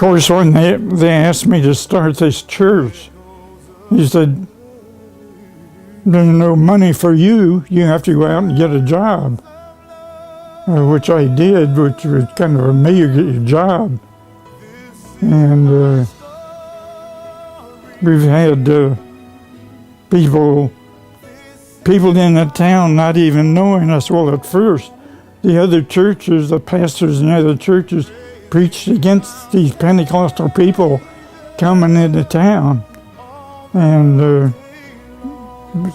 course, when they asked me to start this church, he said, there's no money for you. You have to go out and get a job, which I did, which was kind of a major job. And we've had people in the town not even knowing us. Well, at first, the other churches, the pastors in the other churches preached against these Pentecostal people coming into town. And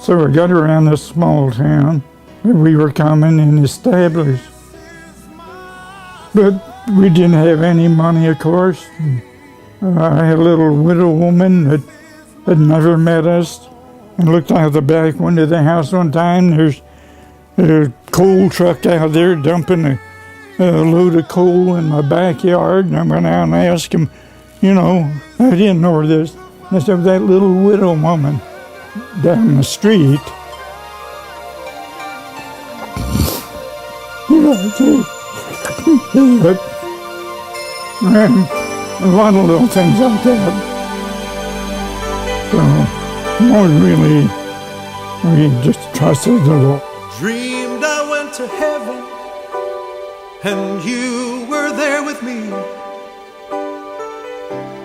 so I got around this small town that we were coming and established. But we didn't have any money, of course. I had a little widow woman that had never met us and looked out the back window of the house one time. There's a coal truck out there dumping a load of coal in my backyard, and I went out and asked him, I didn't know this. I said, that little widow woman down the street. And a lot of little things like that. So, more really, we just trusted the Lord. Dreamed I went to heaven, and you were there with me.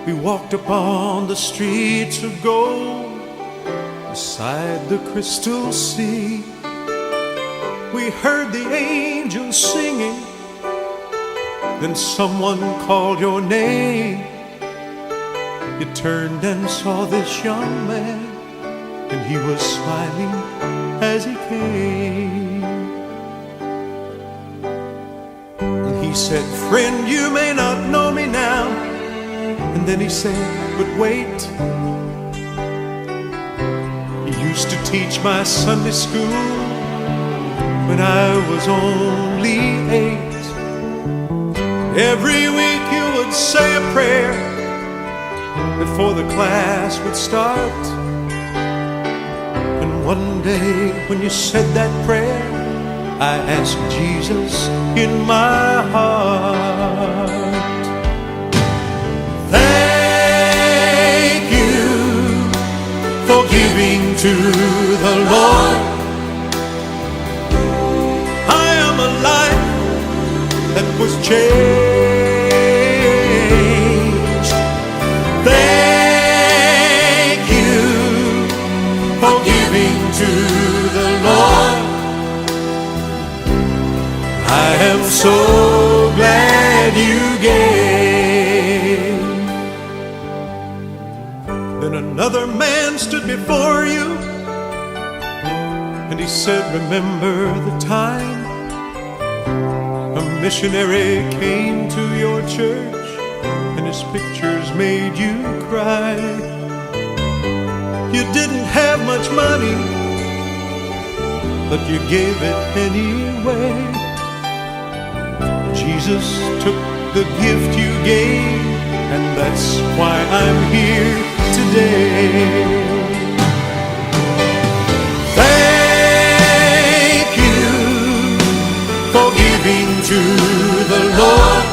We walked upon the streets of gold, beside the crystal sea. We heard the angels singing, then someone called your name. You turned and saw this young man, and he was smiling as he came. And he said, friend, you may not know me now. And then he said, but wait, you used to teach my Sunday school when I was only 8. Every week you would say a prayer before the class would start. And one day when you said that prayer, I asked Jesus in my heart. Thank you for giving to the Lord. I am a life that was changed. Thank you for giving to the Lord. I am so glad you gave. Then another man stood before you, and he said, remember the time a missionary came to your church, and his pictures made you cry. You didn't have much money, but you gave it anyway. Jesus took the gift you gave, and that's why I'm here today. Thank you for giving to the Lord.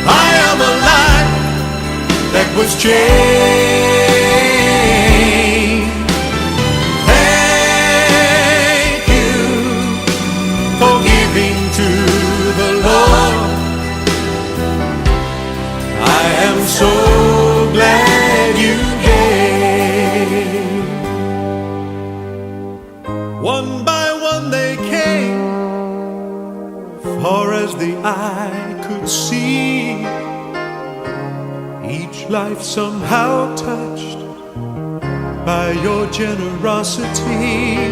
I am a life that was changed. Thank you for giving to the Lord. I am so glad you gave. One by one they came, far as the eye could see. Each life somehow touched by your generosity.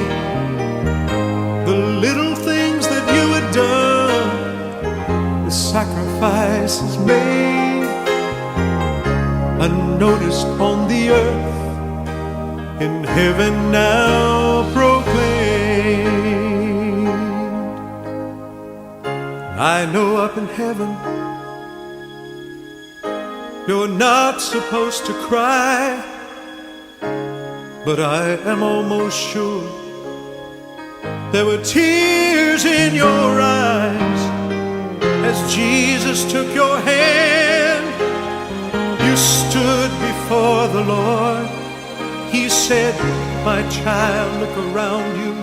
The little things that you had done, the sacrifices made, unnoticed on the earth, in heaven now proclaimed. I know up in heaven you're not supposed to cry, but I am almost sure there were tears in your eyes as Jesus took your hand, you stood before the Lord. He said, my child, look around you,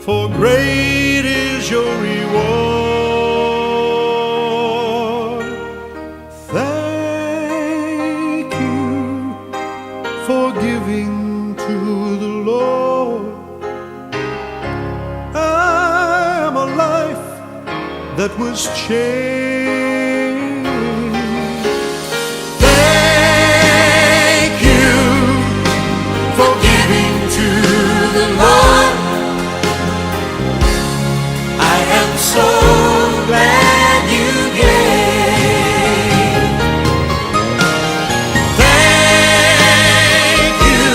for great is your reward. Thank you for giving to the Lord. I am a life that was changed. Thank you for giving to the Lord. I am so glad you gave. Thank you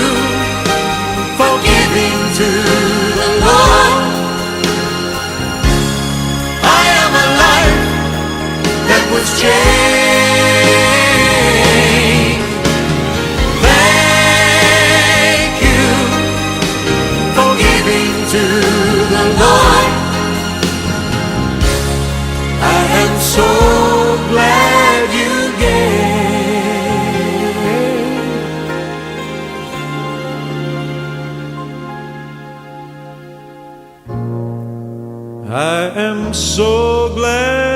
for giving to the Lord. I am a life that was changed. Thank you for giving to the Lord. I am so glad you gave. I am so glad